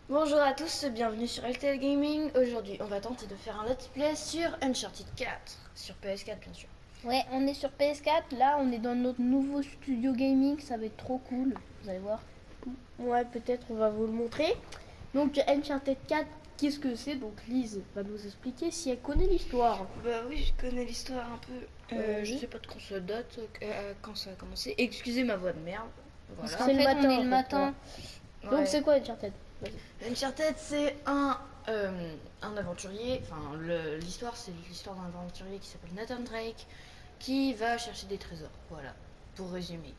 Bonjour à tous, bienvenue sur LTL Gaming. Aujourd'hui, on va tenter de faire un let's play sur Uncharted 4, sur PS4 bien sûr. Ouais, on est sur PS4, là on est dans notre nouveau studio gaming, ça va être trop cool, vous allez voir. Ouais, peut-être on va vous le montrer. Donc Uncharted 4, qu'est-ce que c'est? Donc Lise va nous expliquer si elle connaît l'histoire. Bah oui, je connais l'histoire un peu. Je sais pas de quand ça date, quand ça a commencé. Excusez ma voix de merde. Parce Voilà. qu'en fait on est en le fait, matin. Ouais. Donc c'est quoi Uncharted? Vas-y. Uncharted, c'est un aventurier. Enfin, l'histoire, c'est l'histoire d'un aventurier qui s'appelle Nathan Drake, qui va chercher des trésors. Voilà, pour résumer.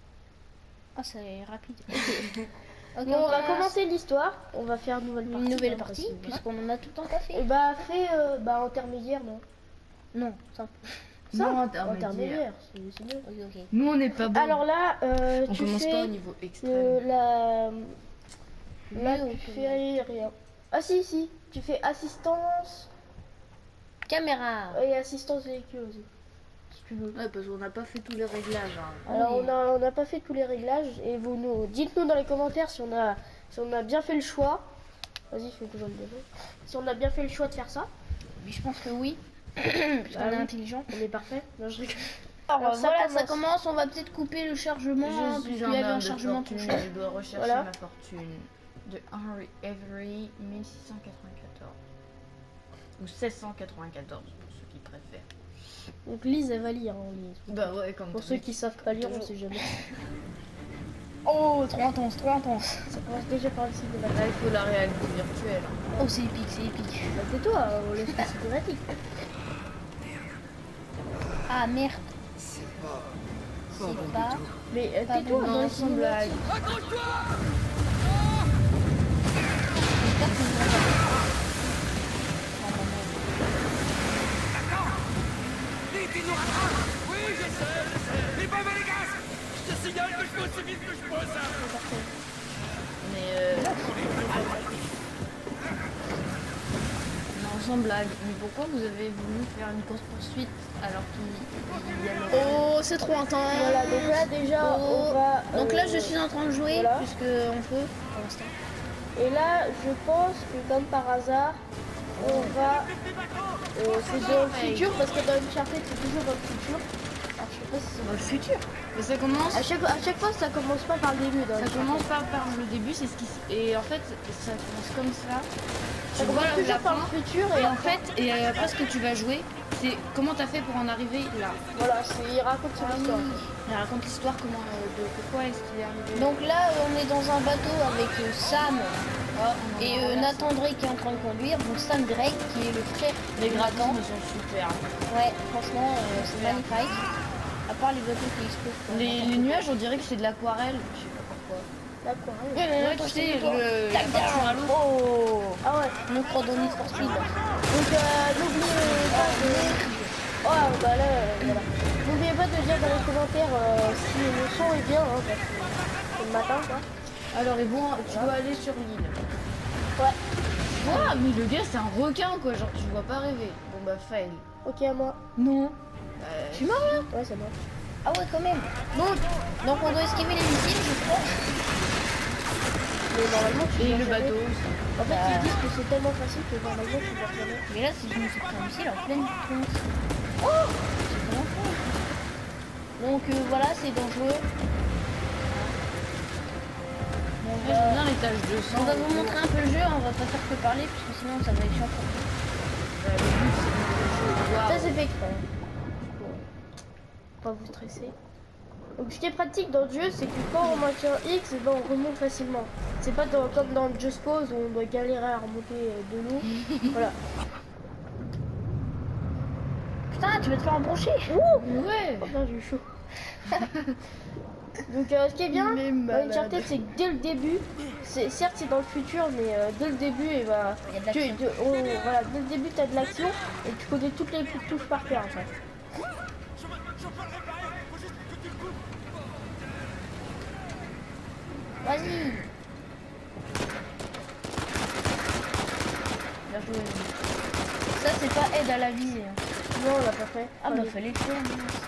Ah, c'est rapide. Ok, on va commencer l'histoire. On va faire une nouvelle hein, partie, parce que, puisqu'on en a tout le temps pas Et fait. bah fait intermédiaire, non? Non, simple. Non, Intermédiaire, c'est mieux. Ok, ok. Nous, on n'est pas bon. Alors là, on tu commence fais pas au niveau extrême. là Mieux, tu fais rien. Ah si, tu fais assistance Caméra. et assistance véhicule aussi, si tu veux. Ouais, parce qu'on n'a pas fait tous les réglages. Hein. Alors Oui. on n'a pas fait tous les réglages et vous nous dites-nous dans les commentaires si on a bien fait le choix. Vas-y, fais que j'en ai. Si on a bien fait le choix de faire ça. Mais je pense que oui, puisqu'on est oui. intelligent. On est parfait. Non, je rigole. Alors ça voilà, ça commence. commence, on va peut-être couper le chargement, hein, Je puisqu'il suis y avait un un chargement fortune, touché. je dois rechercher Voilà. ma fortune de Henry Avery 1694 ou 1694 pour ceux qui préfèrent. Donc Lise elle va lire en ligne. Bah ouais, comme Pour ceux qui savent pas lire, on sait jamais. Oh, trop intense, trop intense. Ça commence déjà par le site de la Là, il faut la réalité virtuelle. Oh, c'est épique, c'est épique. Bah, tais-toi, on laisse la cinématique. Ah merde, C'est pas c'est bon pas. du tout. Mais Pas tais-toi bon, dans les Non, sans blague. cinématiques. J'espère que vous entendez. Vite, il nous rattrape. Oui, je sais. Les bombes et les gaz. Je te signale que je peux aussi vite que je peux, ça. Mais non, sans blague. Mais pourquoi vous avez voulu faire une course poursuite alors qu'il y a le... Oh, c'est trop intense. Voilà, donc là déjà on va. Donc là, je suis en train de jouer, voilà. puisque on peut, pour l'instant. Et là, je pense que comme par hasard, on va. C'est dans le futur parce que dans Uncharted c'est toujours dans le futur. Alors je sais pas si c'est Dans le futur. Mais ça commence... À chaque fois, ça commence pas par le début. Dans Ça Uncharted. commence par le début, c'est ce qui... Et en fait, ça commence comme ça. Ça Tu vois commence toujours par le fin. futur Et en fait, après ce que tu vas jouer, c'est comment t'as fait pour en arriver là. voilà, il raconte son histoire. Il raconte l'histoire, comment, de pourquoi est-ce qu'il est arrivé. Donc là, on est dans un bateau avec Sam Oh, on et en a Nathan Drake qui est en train de conduire. Donc Sam Drake qui est le frère Les de Nathan. graphismes sont super. Ouais, franchement, c'est magnifique. À part les bateaux qui explosent. quoi. Les nuages, on dirait que c'est de l'aquarelle. Je sais pas pourquoi. L'aquarelle. Ouais, tu sais, la peinture à l'eau. Oh, Ah ouais. on croit dans Need for Speed. Donc n'oubliez pas de. Oh bah là, voilà. N'oubliez pas de dire dans les commentaires si le son est bien, hein, parce que c'est le matin quoi. Alors, et bon, tu dois aller sur l'île. Ouais. Ah, mais le gars, c'est un requin, quoi. Genre, tu vois pas rêver. Bon, bah, fail. Ok à moi. Non. Tu m'as là? Ouais c'est moi. Ah ouais, quand même. Donc on doit esquiver les missiles, je crois. Mais normalement tu Et dois le jamais. bateau aussi. En fait ils disent que c'est tellement facile que normalement tu dois jamais. Mais là, si je me suis pris un missile en pleine tronche. Oh, c'est vraiment fou. Donc voilà, c'est dangereux. Moi, j'aime bien les taches de sang. On va vous montrer un peu le jeu, on va pas faire que parler, parce que sinon ça va être chiant pour vous. Le but, c'est de jouer au Ça voir. c'est fait exprès. Pour pas vous stresser. Donc ce qui est pratique dans le jeu, c'est que quand on maintient X, ben, on remonte facilement. C'est pas comme dans Just Cause où on doit galérer à remonter de l'eau. Voilà. Putain, tu vas te faire embrocher. Ouais. Oh putain, j'ai eu chaud. Donc ce qui est bien Il est dans malade. Uncharted, c'est que dès le début, certes c'est dans le futur, mais dès le début, et bah, Il y a de l'action. voilà, dès le début tu as de l'action et tu connais toutes les touches par cœur en fait. Je peux le réparer. Faut juste que tu le coupes. Vas-y. Bien joué. Ça, c'est pas aide à la visée. hein. Non, on l'a pas fait. Ah bah Allez. fallait le faire. mince.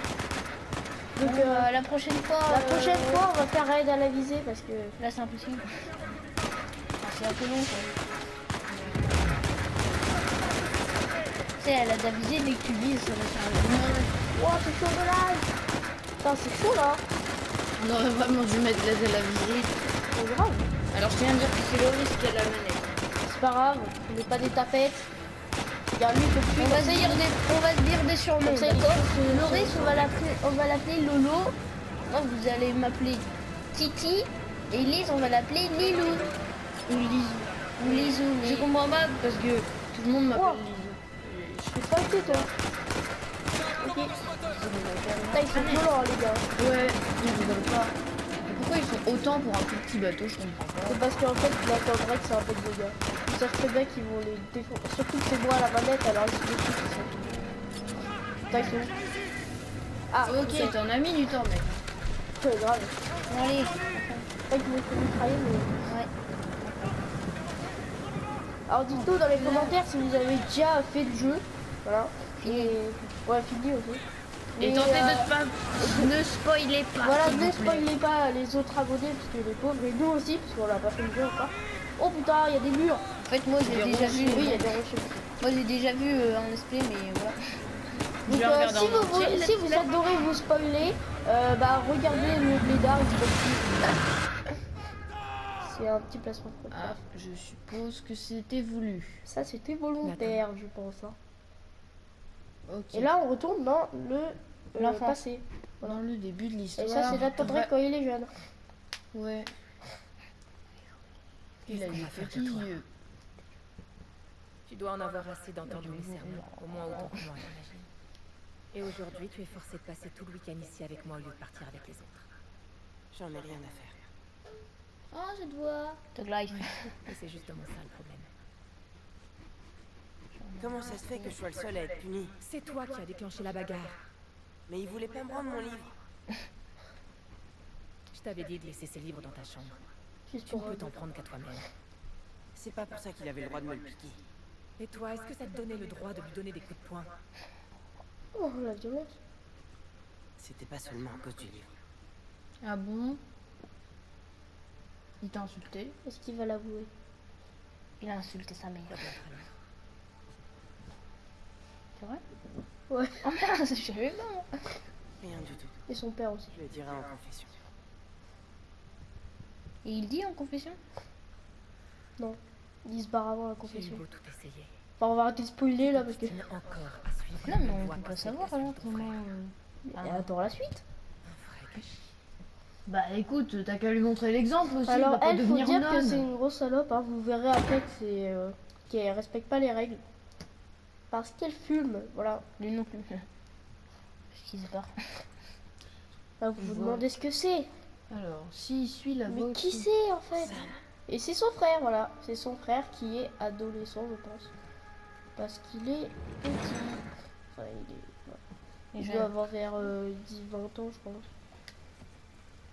Donc Bon, la prochaine fois. la prochaine fois, on va faire raid à la visée parce que Là, c'est impossible. c'est un peu long quoi. Tu sais, elle a de la visée, dès que tu vises, ça va faire un Wow, c'est chaud de là. Putain, c'est chaud là. On aurait vraiment dû mettre l'aide à la visite. C'est grave. Alors je tiens à dire que c'est Loris qui a la manette. C'est pas grave, on n'est pas des tapettes. Regarde lui tout de suite. on va se dire des surnoms, Comme ça, il d'accord? faut se- Loris, on va l'appeler Lolo. Moi, vous allez m'appeler Titi. Et Lise, on va l'appeler Lilou. Ou Lizou. Ou Lisou. Je comprends pas parce que tout le monde m'appelle Wow. Lizou. Je fais pas été toi. Ok. Putain, ils sont violents les gars. Ouais, ils rigolent pas. Et pourquoi ils sont autant pour un tout petit bateau, je comprends pas. C'est parce qu'en fait, Nathan Drake, c'est un peu de gars. Ils savent très bien qu'ils vont les défoncer. Surtout que c'est moi à la manette, alors ils se défoncent. Ils sont... Putain, ils sont où? Ah, Ok, t'en as mis du temps, mec. c'est grave. Bon, allez. Pas qu'ils m'ont fait mitrailler, mais... Ouais. Alors dites-nous dans les commentaires si vous avez déjà fait le jeu. Voilà. Et... Ouais, fini aussi. Et Mais, tentez de pas... Ne spoilez pas. Voilà, s'il vous ne plaît. spoilez pas les autres abonnés, parce que les pauvres, et nous aussi, parce qu'on n'a pas fait le jeu encore. Oh putain, il y a des murs. En fait, moi, j'ai déjà vu. Oui, il y a des rochers. Moi, j'ai déjà vu un let's play, mais voilà. Je Donc, vais regarder si, en vous, entier, si vous adorez vous spoiler, bah regardez le blédard, il se c'est un petit placement de produit. Ah, je suppose que c'était voulu. Ça c'était volontaire, je pense. Hein. Ok. Et là on retourne dans le L'enfance. passé. Dans le début de l'histoire. Et ça c'est Nathan Drake quand il est jeune. Ouais. Il a Qu'est-ce qu'on des va faire de petits toi yeux. Tu dois en avoir assez d'entendre mes sermons, au moins autant que moi, j'imagine. Et aujourd'hui, tu es forcé de passer tout le week-end ici avec moi au lieu de partir avec les autres. J'en ai rien à faire. Oh, cette voix. Tug Life. Et c'est justement ça le problème. Comment ça se fait que je sois le seul à être puni? C'est toi qui as déclenché la bagarre. Mais il voulait pas me rendre mon livre. Je t'avais dit de laisser ces livres dans ta chambre. Juste Tu ne pour peux t'en prendre qu'à toi-même. C'est pas pour ça qu'il avait le droit de me le piquer. Et toi, est-ce que ça te donnait le droit de lui donner des coups de poing? Oh la violence. C'était pas seulement à cause du livre. Ah bon? Il t'a insulté? Est-ce qu'il va l'avouer? Il a insulté sa mère. C'est vrai? Ouais. Oh merde, je savais pas. Moi. Rien du tout. Et son père aussi. Je le dirai en confession. Et il dit en confession? Non. Il se barre avant la J'ai eu confession. beau tout essayer. Enfin on va arrêter de spoiler là parce que... Tu n'as encore à suivre Non, la mais même on voie peut pas que celle savoir qu'a suivie alors ton comment. frère. Et attends la suite. Un vrai gâchis. Bah écoute, t'as qu'à lui montrer l'exemple aussi. il va Alors pas elle, faut devenir dire que nonne. c'est une grosse salope, hein. Vous verrez après que c'est qu'elle respecte pas les règles. Parce qu'elle fume, voilà. Lui non plus. Parce qu'il se barre. Là, vous vous Je demandez ce que c'est. Alors, s'il suit la Mais voie... qui c'est en fait? Et c'est son frère, voilà. C'est son frère qui est adolescent, je pense. Parce qu'il est petit. Enfin, il est... voilà. Et Il je- doit avoir vers 10-20 ans, je pense.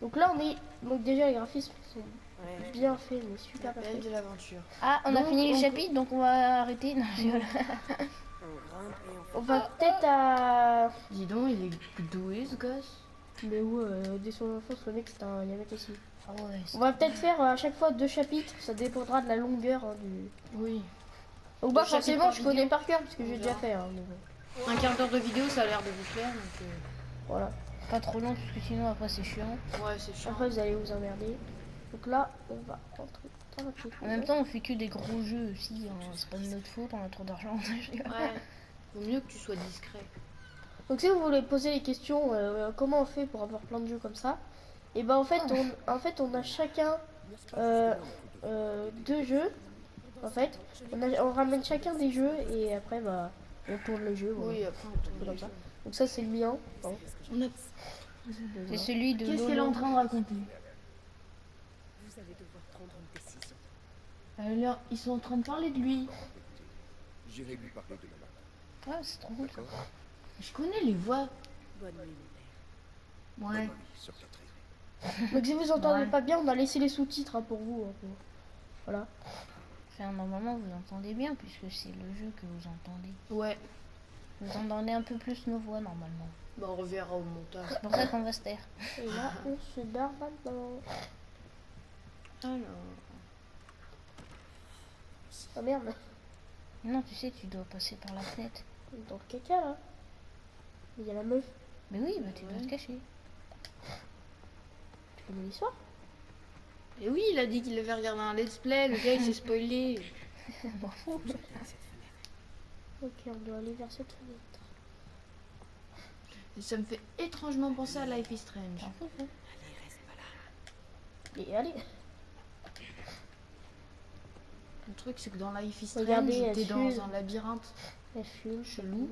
Donc là, on est... Donc déjà, les graphismes sont Ouais. bien faits, mais super bien L'appel faits. de l'aventure. Ah, on a Donc, fini le on- chapitre, donc on va arrêter. Non, je rigole. On grimpe et on On va peut-être à... Dis donc, il est doué ce gosse. Mais où, dès son enfance, le mec, c'est un Yamete aussi. Ah ouais, On va peut-être faire à chaque fois 2 chapitres, ça dépendra de la longueur hein, du... Oui. Donc bah Deux chapitres forcément, par je connais vidéo. par cœur, parce que j'ai On déjà verra. fait. Hein, mais bon. Un quart d'heure de vidéo, ça a l'air de vous plaire. Donc, Voilà. pas trop long, parce que sinon après c'est chiant. ouais, c'est chiant. Après, vous allez vous emmerder. Donc là, on va rentrer dans la petite En même temps, on fait que des gros jeux aussi. Hein. C'est pas de notre faute, on a trop d'argent. Je rigole. Ouais. Vaut mieux que tu sois discret. Donc si vous voulez poser les questions, comment on fait pour avoir plein de jeux comme ça? Et ben en fait, on a chacun 2 jeux. En fait, on ramène chacun des jeux et après bah on tourne le jeu. Voilà. Oui, après on tourne Comme ça. Donc ça c'est le mien. Bon. On a... C'est celui de Qu'est-ce qu'elle est en Lolo. train de raconter? Vous allez devoir prendre une décision. Alors, ils sont en train de parler de lui. J'irai lui parler demain matin. Ah, c'est trop cool ça. D'accord? Je connais les voix. Bonne nuit, mon père. Ouais. Bonne nuit, sœur Catherine. Donc si vous entendez Ouais. pas bien, on a laissé les sous-titres hein, pour vous. Hein. Voilà. Enfin, normalement, vous entendez bien, puisque c'est le jeu que vous entendez. Ouais. Vous entendez un peu plus nos voix, normalement. Bah, on reverra au montage. C'est pour ça qu'on va se taire. Et là, on se barre maintenant. Alors. Merci. Oh merde, Non, tu sais, tu dois passer par la fenêtre. dans le caca là. Il y a la meuf. Mais oui, bah tu dois te cacher. Tu connais l'histoire? Et oui, il a dit qu'il avait regardé un let's play, le gars il s'est spoilé. M'en fous. J'aime bien cette fenêtre. Ok, on doit aller vers cette fenêtre. Et ça me fait étrangement penser à Life is Strange. M'en fous, hein. Allez, reste pas là. Et allez, Le truc c'est que dans Life is Strange, Regardez, t'es elle dans fume. un labyrinthe. elle fume. Chelou.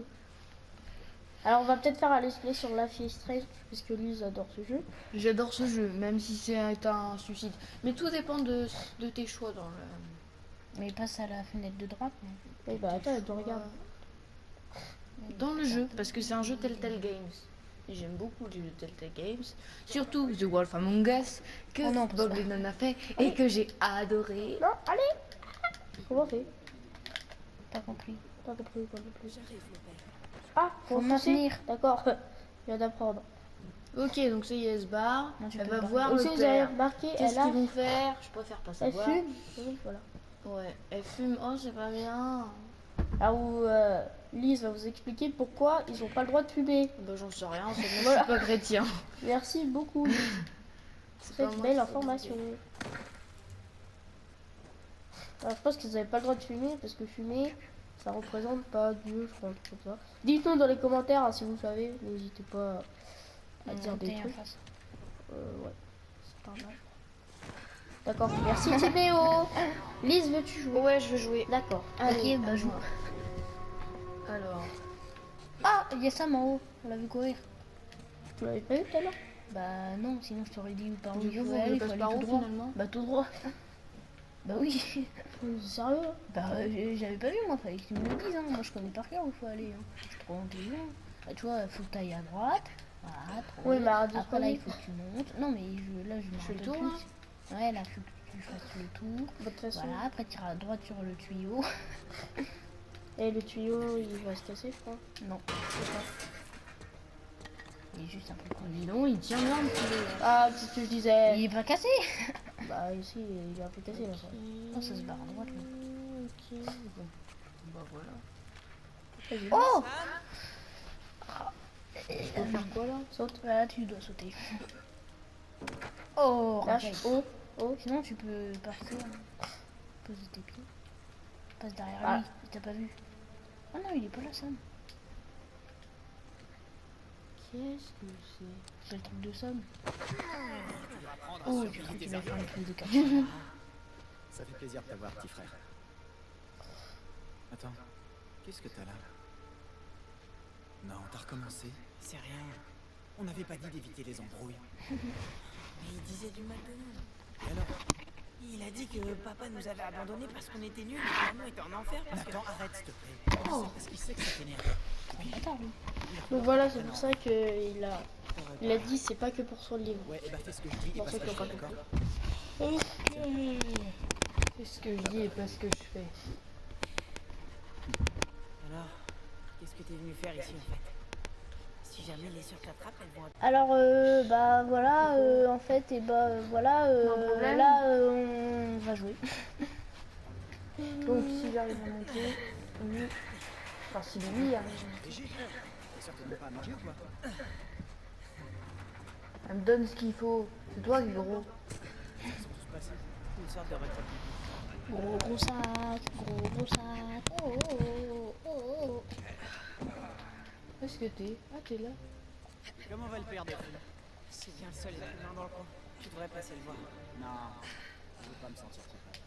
Alors on va peut-être faire un let's play sur Life is Strange, puisque Lise adore ce jeu. J'adore ce jeu, même si c'est un suicide. Mais tout dépend de tes choix dans le... Mais passe à la fenêtre de droite. non. Et bah attends, elle te regarde. Dans le jeu, parce que c'est un jeu Telltale Games. Et j'aime beaucoup les jeux Telltale Games. Surtout The Wolf Among Us, que Oh non, pas Bob ça. Lennon a fait et que j'ai adoré. Non, allez. Comment on fait? Pas compris. Pas compris, pas compris. J'arrive, mon père. Ah, Faut foncer. maintenir. D'accord, je viens d'apprendre. Ok, donc ça y est, elle se barre. Non, tu Elle peux va pas. voir Aussi, le vous avez père. remarqué, Qu'est-ce elle a... qu'ils vont faire? Je préfère pas Elle savoir. fume. Oui, voilà. Ouais, elle fume. Oh, c'est pas bien. Là où Lise va vous expliquer pourquoi ils n'ont pas le droit de fumer. Bah, j'en sais rien, c'est que moi, Voilà. je suis pas chrétien. Merci beaucoup, Lise. C'est C'est pas une moi belle qui information. Alors, je pense qu'ils n'avaient pas le droit de fumer parce que fumer, ça représente pas Dieu, je crois, un truc comme ça. Dites-nous dans les commentaires hein, si vous savez. N'hésitez pas à dire des Monter en trucs. face. Ouais, c'est pas mal. D'accord, merci Tibéo. Lise, veux-tu jouer? Ouais, je veux jouer. D'accord. Allez, Ok, bah à joue. moi. Alors, Ah, il y a Sam en haut. On l'a vu courir. Tu l'avais pas eu tout à l'heure? Bah non, sinon je t'aurais dit par où du il coup, faut vous aller, voulez il faut passer aller par tout où droit. finalement? Bah tout droit. Bah oui. C'est sérieux hein? Bah j'avais pas vu moi, fallait que tu me le dises. Hein. Moi je connais par cœur où il faut aller. Hein. Je suis trop intelligent. Bah tu vois, faut que t'ailles à droite. Voilà, trop Oui, bien. mais arrête Après là, il disponible. faut que tu montes. Non mais là je me fais le rappelle tour, plus. Ouais, là faut que tu fasses le tour. De toute façon. Voilà, après tu iras à droite sur le tuyau. Et le tuyau, il va se casser, je crois. Non, il est juste un peu connu. dis donc, il tient bien le poulet. Ah, c'est ce que je disais. Il est pas cassé. Bah, ici, il est un peu cassé là. ça. Oh, ça se barre à droite là. Ok, bon. Bah voilà. Oh Je peux faire quoi là? Saute, voilà, tu dois sauter. Oh, Lâche, racaille. oh, oh. Sinon, tu peux partir. Pose tes pieds. Passe derrière Ah. lui, il t'a pas vu. Ah non, il est pas là, Sam. Qu'est-ce que c'est? C'est le truc de Sam. Apprendre à Oh, surveiller j'ai cru tes qu'il allait faire arrières. une prise de quartier. Ça fait plaisir de t'avoir, petit frère. Attends, qu'est-ce que t'as là? Non, t'as recommencé? C'est rien. On n'avait pas dit d'éviter les embrouilles. Mais il disait du mal de nous. Et alors? Il a dit que papa nous avait abandonnés parce qu'on était nuls et que maman était en enfer parce que... Nathan, arrête, s'il te plaît. C'est parce qu'il sait que ça t'énerve. Attends, lui. Donc voilà, c'est pour ça qu'il a dit c'est pas que pour son livre. Ouais, et bah fais ce que je dis et Pour pas ceux ce qui que ont je pas fais, compris. d'accord? C'est ce que je dis et pas ce que je fais. Alors, qu'est-ce que t'es venu faire ici en fait? Si jamais les sœurs t'attrapent, elles vont... Alors, bah voilà, en fait, et bah voilà, problème. là, on va jouer. Donc si j'arrive à monter, lui, enfin si lui arrive à monter, Brigitte, t'es certainement pas à manger ou quoi? elle me donne ce qu'il faut. C'est toi qui gros. Ils sont tous passés. Une sorte de retraite. Gros sac, gros sac. Oh, oh, oh, oh, oh. Où est-ce que t'es? Ah, t'es là. Comment va le père de fou? C'est bien le seul et plus dans le coin. Tu devrais passer le voir. Non, je veux pas me sentir coupable.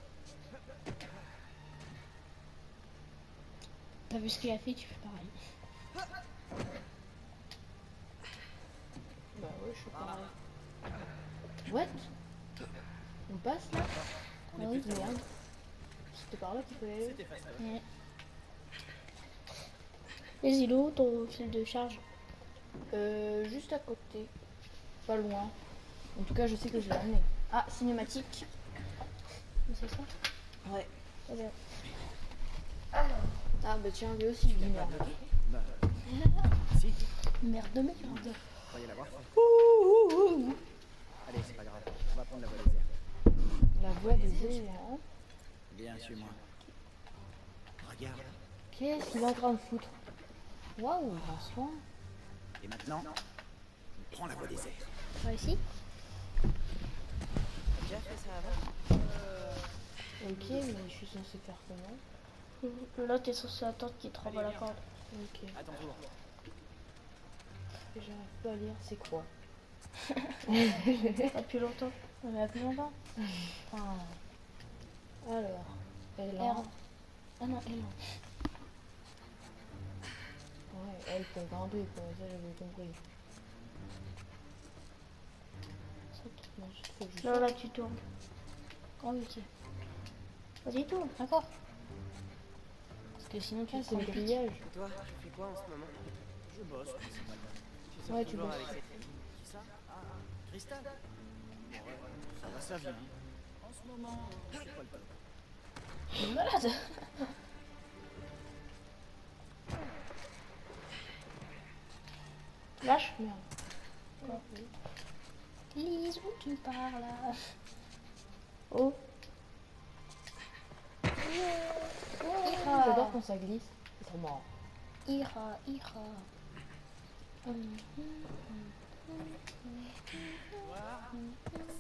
T'as vu ce qu'il a fait, tu fais pareil. Bah ouais, je suis pareil. What? On passe là? On Ah est oui, plus merde. C'était par là qu'il fallait aller. C'était facile. Ouais. Les îlots, ton fil de charge. Juste à côté. Pas loin. En tout cas, je sais que je l'ai amené. Ah, cinématique. C'est ça? Ouais. Très bien. Ah bah tiens, lui aussi, il dit merde. Bah, si, Merde de merde. croyez l'avoir fait. Allez, c'est pas grave, on va prendre la voie déserte. La voix des airs. Viens, suis-moi. Regarde. Qu'est-ce qu'il est en train de foutre? Waouh, un soin. Et maintenant, prends la voie des airs. Par ici? T'as déjà fait ça avant? Ok, mais je suis censé faire comment? Là, t'es censé attendre qu'il te renvoie la corde. Ok. À ton tour. J'arrive pas à lire, c'est quoi? Depuis longtemps. On a plus longtemps. Enfin, Alors, L1. R. Ah non, L. Ouais, L pour grimper, quoi, ça j'avais compris. Ensuite, faut que je Non, là, tu tournes. Oh, ok. Vas-y, tourne. D'accord. Parce que sinon tu Ah, te c'est prends le le pic. grillage. Et toi, tu fais quoi en ce moment? Je bosse principalement. Tu sors Ouais, tu toujours bosses. avec cette fille? Qui ça? Ah, Cristal. Ouais, ça va, ça vient. En ce moment, c'est pas le top. Il est malade. Lâche. Merde. Lise, où tu parles là? Oh. J'adore quand ça glisse. C'est trop marrant. Ira, ira.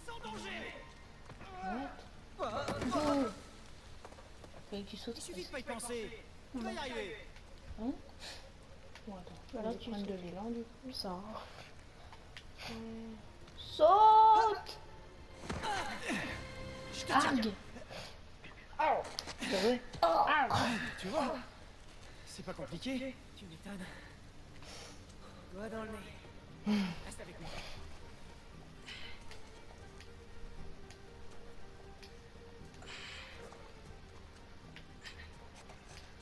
Sans danger. Oh. Fallait que tu sautes. Il suffit de pas y penser. On va y arriver. Bon, attends. Voilà, Faut que je tu prenne de sautes. l'élan du coup. Ça. Saute. Argue. C'est vrai. Tu vois, c'est pas compliqué. Tu m'étonnes. Doigt dans le nez. Reste avec moi.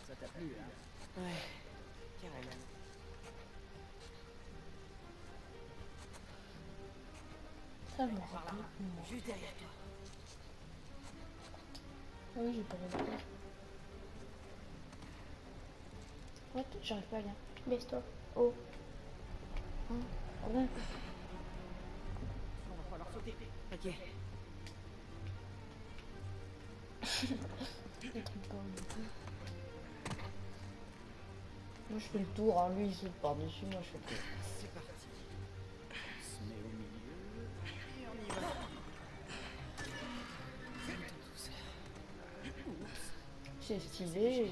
Ça t'a plu, hein? Ouais, carrément. Ça je me rappelle. Juste derrière toi. Ah oui, j'ai pas regardé. What? J'arrive pas à lire. Baisse-toi. Oh. Ah bon? On va falloir sauter. Ok. Les trucs pas du tout. Moi je fais le tour, hein. Lui il saute par-dessus, moi je fais le tour. C'est parti. On se met au milieu et on y va. C'est stylé.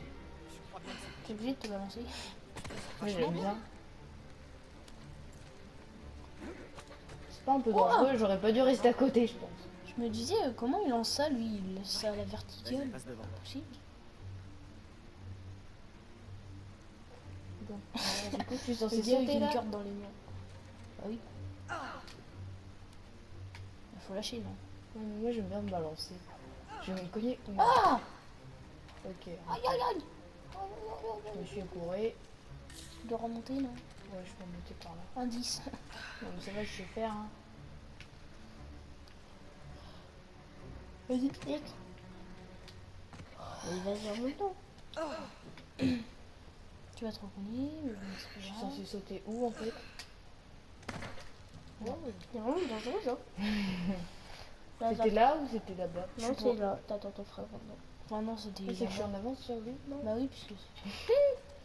Je crois bien que c'est T'es obligé de te balancer. Moi j'aime bien. C'est pas un peu dangereux, j'aurais pas dû rester à côté, je pense. Je me disais, comment il lance ça lui? Il laisse ça à la Vas-y, verticale. passe devant. Possible. Bon, alors, du coup je suis C'est censée dire avec sauter une là. corde dans les mains. Bah oui. Il faut lâcher, non? Ouais, mais moi j'aime bien me balancer. Je vais me cogner. Ah! Ok, Aïe aïe aïe! je me suis couré. Tu dois remonter, non? Ouais, je peux monter par là. Indice. Non, mais ça va, je sais faire. Hein. Vas-y, vite. Mais vas-y, remonte. Tu vas te recogner, mais bon, c'est Je suis pas grave. censée sauter où en fait? Oh, C'est vraiment dangereux, ça. Là, c'était là ou c'était là-bas? Non, c'est là. T'attends ton frère maintenant. Enfin non, c'était... Mais c'est que je suis en avance sur lui, non? Bah oui, puisque...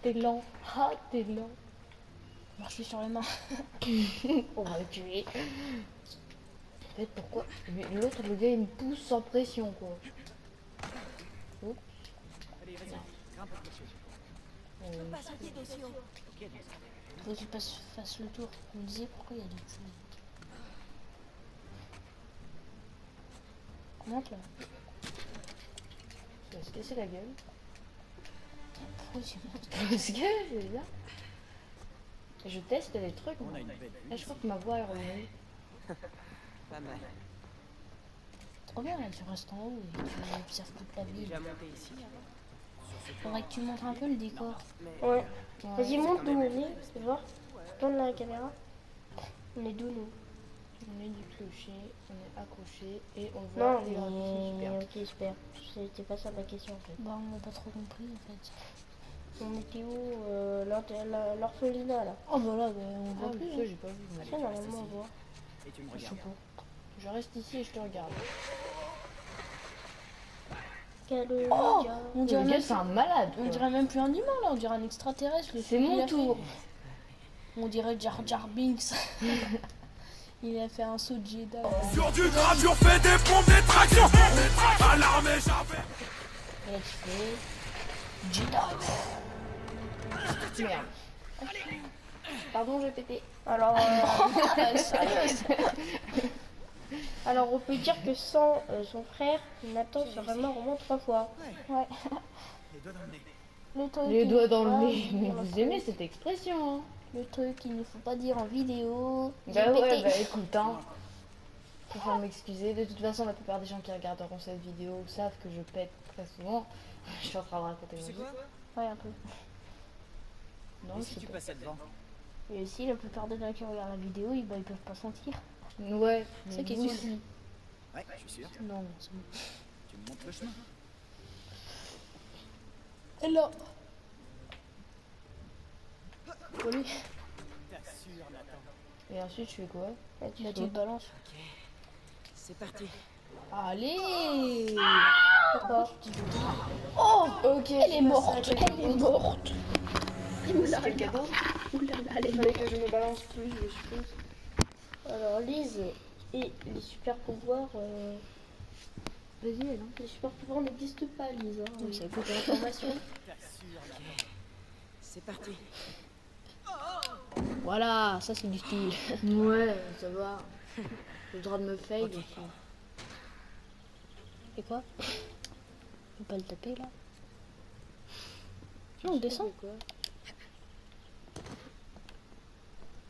T'es lent. Ah, t'es lent. Marcher sur les mains. On va le tuer. En fait, pourquoi l'autre, le gars, il me pousse sans pression, quoi. Allez, vas-y, grimpe au clocher. Ok, donc ça. Faut que tu fasses le tour. Je me disais pourquoi il y a des choses. Monte là. Ça va se casser la gueule. Pourquoi tu montes? Parce que, je veux dire. Je teste les trucs. On moi. a une belle Là, je crois que ma voix est revenue. Pas mal. Trop bien là, tu restes en haut et tu observes toute la T'es ville. déjà monté ici avant? Faudrait que tu montres un peu le décor. Mais Ouais. Ouais. Vas-y, monte d'où on est. Fais voir. Tourne la caméra. On est d'où, nous? On est du clocher, on est accroché et on voit Non, les gravitons super. ok, super. C'était pas ça ma question, en fait. Bah on n'a pas trop compris en fait. On était où? L'orphelinat, là. Oh bah là, bah, on Ah, voit mais plus. ça, hein. j'ai pas vu. moi. Ça, normalement, on voit. Et tu me Je suis regardes. pour. Je reste ici et je te regarde. Oh, on dirait Le même gars, c'est un malade. On quoi. dirait même plus un humain là, on dirait un extraterrestre. Le C'est film, il mon a tour. fait- On dirait Jar Jar Binks. Il a fait un saut de Jedi. Sur du gravure, fait des pompes, des tractions. À l'armée, j'avais. Il a kiffé. Jedi. Merde. Pardon, j'ai pété. Alors, Sérieux. alors on peut dire que sans son frère, Nathan serait mort au moins 3 fois. Ouais. Les doigts dans le nez. Le truc Les qu'il doigts ne dans faut le pas nez. Mais dire- vous aimez cette expression, hein. Le truc qu'il ne faut pas dire en vidéo. J'ai Bah ouais, pété. bah écoute, hein. Je préfère m'excuser. De toute façon, la plupart des gens qui regarderont cette vidéo savent que je pète très souvent. Je suis en train de raconter Tu ma sais vie. quoi? Ouais, un peu. Non, Et je si sais tu pas. passais devant? Et aussi, la plupart des gens qui regardent la vidéo, ils peuvent pas sentir. Ouais, C'est mais qui est vous cool. aussi. Ouais, je suis sûr. Non, c'est bon. Tu me montres le chemin. Hello. Allez, T'assures, Nathan. Et ensuite, je fais quoi? là tu te balances. C'est parti. Allez! Pourquoi? Oh, Ok, elle est morte. Elle est morte. C'est quelqu'un d'autre? Il fallait que je me balance plus, je suppose. Alors Lise et les super pouvoirs. Vas-y, elle. Les super pouvoirs n'existent pas, Lise. Hein. Oui, ça Pour l'information. T'assures, Nathan. C'est parti. Voilà, ça c'est du style. Ouais, ça va. J'ai le droit de me fade Ok. aussi. Et quoi? On peut pas le taper là? Non, on descend. Quoi?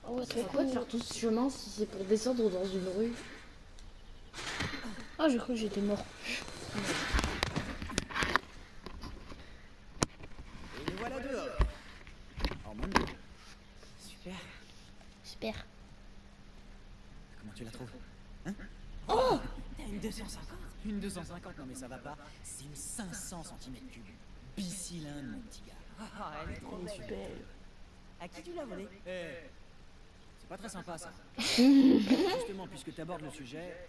Oh ouais, Ça trop fait quoi de cool. faire tout ce chemin si c'est pour descendre dans une rue? Ah, j'ai cru que j'étais mort. Et nous voilà dehors. En moins de deux. Super. Super. Comment tu la trouves? T'as une 250. Une 250, non mais ça va pas. C'est une 500 cm3. Bicylindre, mon petit gars. Ah, elle est trop belle. À qui tu l'as volée? Eh, c'est pas très sympa ça. Justement, puisque tu abordes le sujet,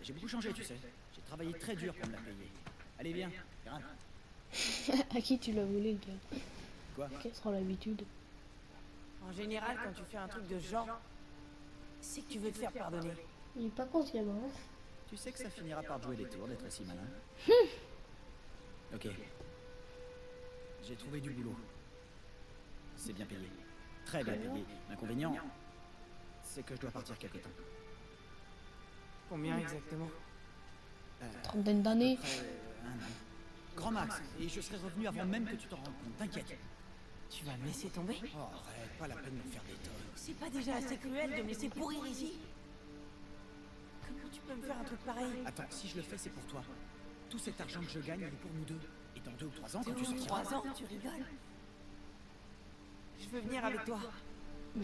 j'ai beaucoup changé, tu sais. J'ai travaillé très dur pour me la payer. Allez, viens, grimpe. À qui tu l'as volé, le gars? Quoi? Quelle sera l'habitude? En général, quand tu fais un truc de ce genre, c'est que tu veux te faire pardonner. Il est pas con ce gamin. Hein. Tu sais que ça finira par te jouer des tours d'être si malin. Ok. J'ai trouvé du boulot. C'est bien payé. Très bien payé. L'inconvénient, c'est que je dois partir quelque temps. Combien exactement? Trentaine d'années. Après un an. Grand max. Et je serai revenu avant même que tu t'en rendes compte. T'inquiète. Tu vas me laisser tomber? Oh, arrête, pas la peine de me faire des tonnes. C'est pas déjà assez cruel de me laisser pourrir ici? Comment tu peux me faire un truc pareil? Attends, si je le fais, c'est pour toi. Tout cet argent que je gagne, il est pour nous deux. Et dans 2 ou 3 ans, quand tu Dans sortiras... 3 ans, tu rigoles? Je veux venir avec toi,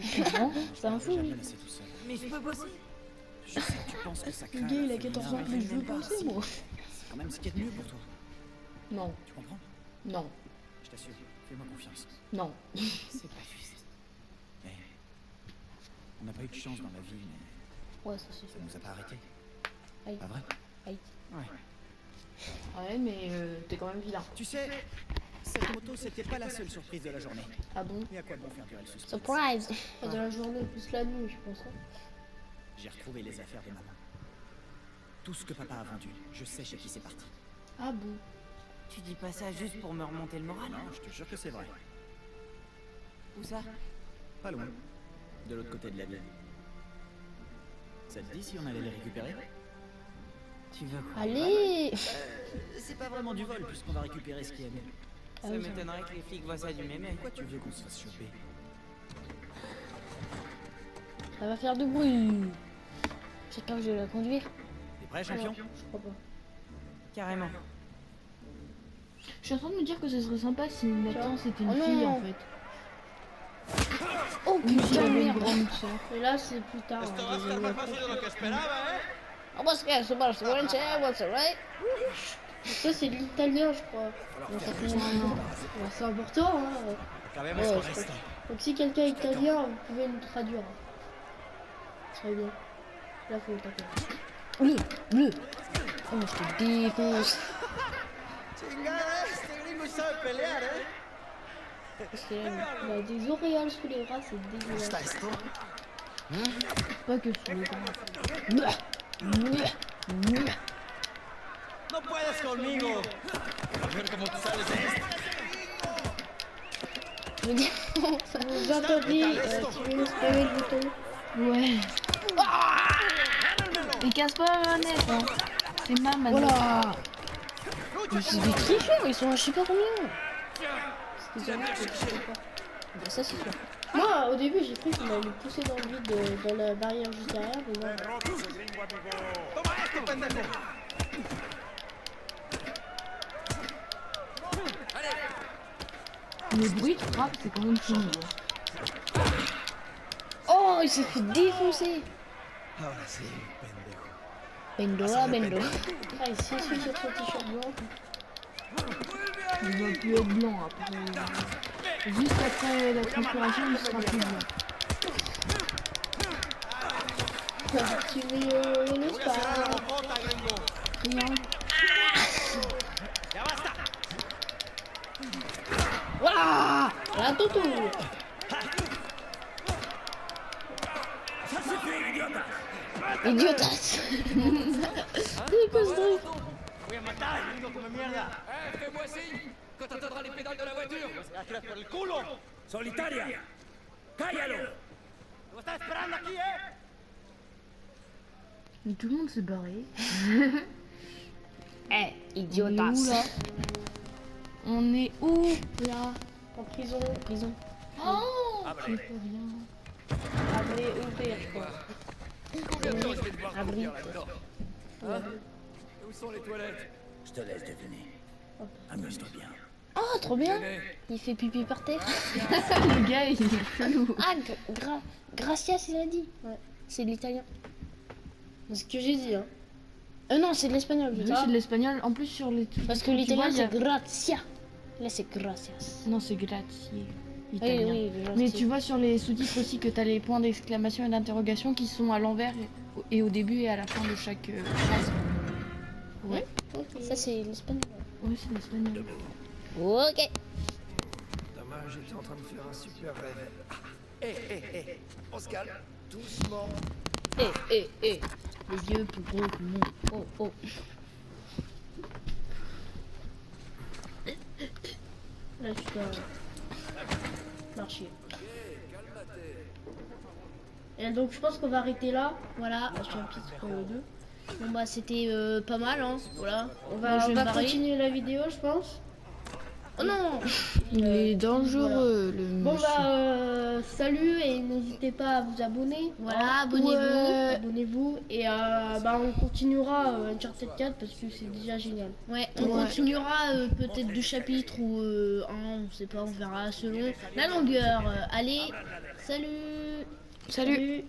C'est un fou, J'aime lui. bien laisser tout seul. mais je peux bosser. Je sais que tu penses que ça craint. Le gars, il a la 14 ans, féminin, mais je veux même pas. penser, moi. C'est quand même ce qui est de mieux pour toi. Non, Tu comprends? non, Je t'assure, fais-moi confiance. non. C'est pas juste. Mais... On n'a pas eu de chance dans la vie, mais Ouais, ça c'est ça nous a pas arrêtés. Aïe. Pas vrai? Aïe. Ouais. Ouais, mais t'es quand même vilain. Tu sais, cette moto, c'était pas la seule surprise de la journée. Ah bon? Et à quoi bon faire durer le suspense? Surprise. Pas de la journée, plus la nuit, je pense. Hein. J'ai retrouvé les affaires de maman. Tout ce que papa a vendu, je sais chez qui c'est parti. Ah bon? Tu dis pas ça juste pour me remonter le moral? Non, je te jure que c'est vrai. Où ça? Pas loin. De l'autre côté de la ville. Ça te dit si on allait les récupérer? Tu veux quoi? Allez. C'est pas vraiment du vol puisqu'on va récupérer ce qui est à nous. Ça m'étonnerait que les flics voient ça du même œil. Pourquoi tu veux qu'on se fasse choper? Ça va faire du bruit. J'espère que je vais la conduire. T'es prêt, champion? Je crois pas. Carrément. Je suis en train de me dire que ce serait sympa si Nathan c'était une Oh non, fille non. en fait. Oh Si putain, j'avais une merde. grande sœur. Mais là, c'est plus tard. Hein, désolé. Oh, what's good? So what's the winter? What's the right? Ça, c'est l'italien, je crois. Donc, ça fait Ouais, c'est important. Hein. Quand même, Ouais, on je reste. Donc, si quelqu'un est italien, vous pouvez nous traduire. Très bien. Là, faut le taper. Bleu, bleu. Oh, je te défonce. Parce qu'il a des auréoles sous les bras, c'est dégueulasse. Pas que sous le bras. No puedes conmigo. A ver cómo te sales de esto. Vous entendiez tu veux spammer le bouton. Ouais. Mais casse pas ma manette, hein. C'est ma manette. Voilà. Mais c'est des tricheurs, ils sont à je sais pas combien. Bah, ça c'est sûr. Moi au début j'ai cru qu'il allait me pousser dans le vide dans la barrière juste derrière, mais non. Toma esto, pendejo. Le bruit de frappe, c'est quand même fini. Oh, il s'est fait défoncer. Ahora sí, pendejo. Bendo, bendo. Ah, il s'essuie sur son t-shirt blanc. Il va plus être blanc après. Juste après la transpiration, il sera plus blanc. Tu veux le spa. Rien. Voilà. À ton tour. Idiotasse. C'est quoi ce truc? Voy a matar, gringo come mierda. Fais-moi signe quand t'entendras les pédales de la voiture. Gracias por el culo. Solitaria, cállalo. Lo estás esperando aquí, eh. Mais tout le monde s'est barré. Eh, Idiotasse. On est où là? En prison. Prison. Oh, c'est pas bien. Abri, ouvrir, quoi. Combien de temps je vais devoir Abri. courir là-dedans? Hein? Où sont les toilettes? Je te laisse deviner. Amuse-toi bien. Oh, trop bien. Tenez. Il fait pipi par terre. Le gars, il est chelou. Ah, gracias, il a dit. Ouais. C'est de l'italien. C'est ce que j'ai dit, hein. Non, c'est de l'espagnol. je veux Oui, dire. c'est de l'espagnol. En plus, sur les. Parce que tu l'italien, vois, il y a- c'est gracia. Là, c'est gracias. Non, c'est grazie. Oui, Italien. oui, Mais gracias. tu vois sur les sous-titres aussi que tu as les points d'exclamation et d'interrogation qui sont à l'envers et au début et à la fin de chaque phrase. Ouais. Ça, c'est l'espagnol. Oui, c'est l'espagnol. Ok. Dommage, j'étais en train de faire un super rêve. Hé, on se calme, doucement. Les yeux plus gros que le monde. Oh, oh. Là, je dois marcher. Et donc, je pense qu'on va arrêter là. Voilà. Sur un chapitre 2. Bon, bah, c'était pas mal, hein. Voilà. On Moi, je vais va me barrer. continuer la vidéo, je pense. Oh non. Il est dangereux, le Bon, monsieur. bah, salut et n'hésitez pas à vous abonner. Voilà, Hein. abonnez-vous. Ouais, abonnez-vous. Et bah, on continuera Uncharted 4 parce que c'est déjà génial. Ouais, on continuera peut-être du chapitre ou un, on sait pas, on verra selon la longueur. Allez, salut. Salut. Salut.